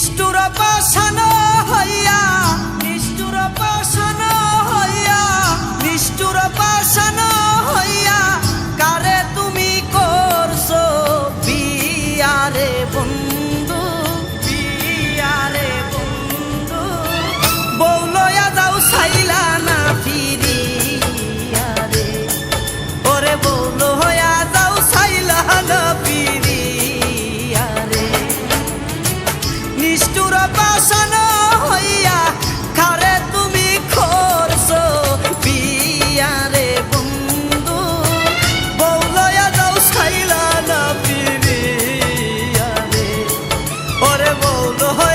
নিষ্ঠুর পাষাণ হইয়া, নিষ্ঠুর পাষাণ হইয়া, নিষ্ঠুর পাষাণ হইয়া কারে তুমি করছো বিয়ারে বন্ধু, বিয়ারে বন্ধু। বউ লইয়া যাও ছাইলা না ফিরিয়া রে, ওরে বউ লইয়া যাও ছাইলা না ফিরিয়া রে। নিষ্ঠুর পাষাণ হইয়া কারে তুমি করছো বিয়ারে বন্ধু, বউ লইয়া যাও ছাইলা না ফিরিয়া রে, ওরে বউ লইয়া